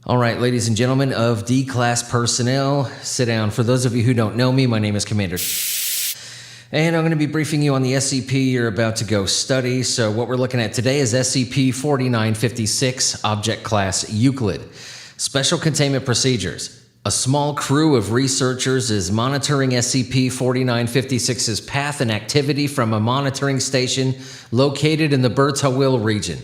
All right, ladies and gentlemen of D-Class personnel, sit down. For those of you who don't know me, my name is Commander and I'm going to be briefing you on the SCP you're about to go study. So what we're looking at today is SCP-4956, Object Class Euclid. Special Containment Procedures. A small crew of researchers is monitoring SCP-4956's path and activity from a monitoring station located in the Bertawil region.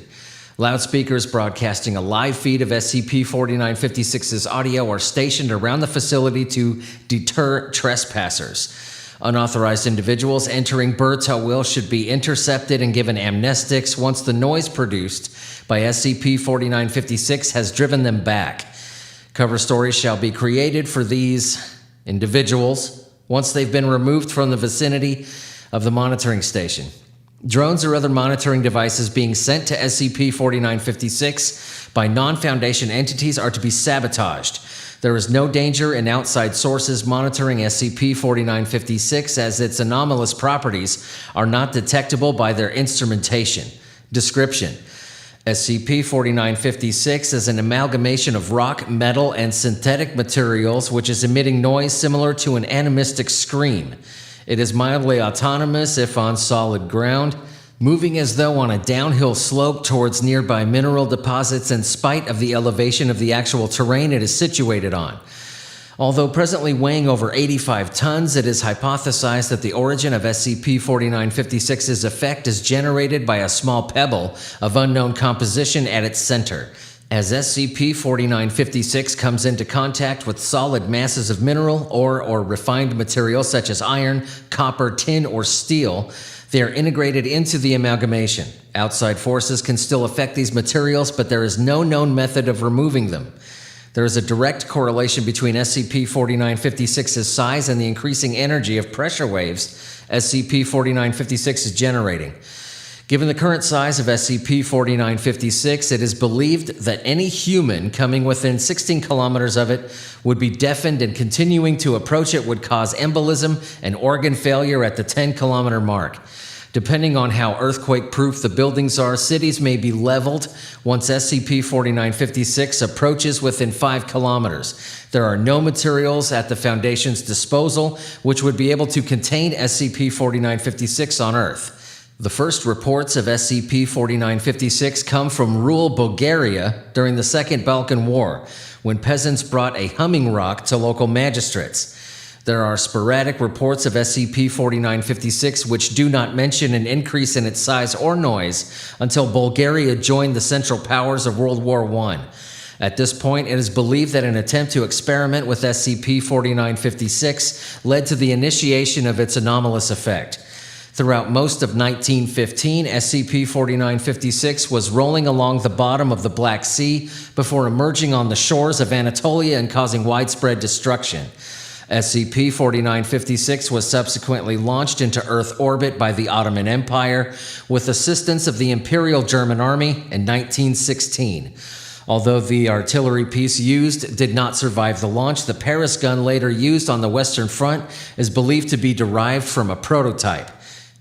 Loudspeakers broadcasting a live feed of SCP-4956's audio are stationed around the facility to deter trespassers. Unauthorized individuals entering Bertawil should be intercepted and given amnestics once the noise produced by SCP-4956 has driven them back. Cover stories shall be created for these individuals once they've been removed from the vicinity of the monitoring station. Drones or other monitoring devices being sent to SCP-4956 by non-Foundation entities are to be sabotaged. There is no danger in outside sources monitoring SCP-4956 as its anomalous properties are not detectable by their instrumentation. Description: SCP-4956 is an amalgamation of rock, metal, and synthetic materials which is emitting noise similar to an animistic scream. It is mildly autonomous if on solid ground, moving as though on a downhill slope towards nearby mineral deposits in spite of the elevation of the actual terrain it is situated on. Although presently weighing over 85 tons, it is hypothesized that the origin of SCP-4956's effect is generated by a small pebble of unknown composition at its center. As SCP-4956 comes into contact with solid masses of mineral, ore, or refined material such as iron, copper, tin, or steel, they are integrated into the amalgamation. Outside forces can still affect these materials, but there is no known method of removing them. There is a direct correlation between SCP-4956's size and the increasing energy of pressure waves SCP-4956 is generating. Given the current size of SCP-4956, it is believed that any human coming within 16 kilometers of it would be deafened, and continuing to approach it would cause embolism and organ failure at the 10-kilometer mark. Depending on how earthquake-proof the buildings are, cities may be leveled once SCP-4956 approaches within 5 kilometers. There are no materials at the Foundation's disposal which would be able to contain SCP-4956 on Earth. The first reports of SCP-4956 come from rural Bulgaria during the Second Balkan War, when peasants brought a humming rock to local magistrates. There are sporadic reports of SCP-4956 which do not mention an increase in its size or noise until Bulgaria joined the Central Powers of World War I. At this point, it is believed that an attempt to experiment with SCP-4956 led to the initiation of its anomalous effect. Throughout most of 1915, SCP-4956 was rolling along the bottom of the Black Sea before emerging on the shores of Anatolia and causing widespread destruction. SCP-4956 was subsequently launched into Earth orbit by the Ottoman Empire with assistance of the Imperial German Army in 1916. Although the artillery piece used did not survive the launch, the Paris gun later used on the Western Front is believed to be derived from a prototype.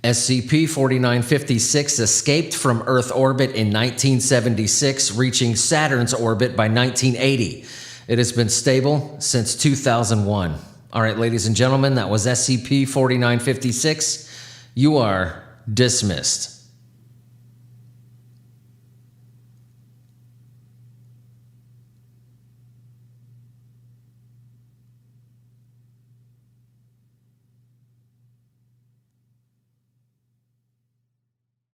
SCP-4956 escaped from Earth orbit in 1976, reaching Saturn's orbit by 1980. It has been stable since 2001. All right, ladies and gentlemen, that was SCP-4956. You are dismissed.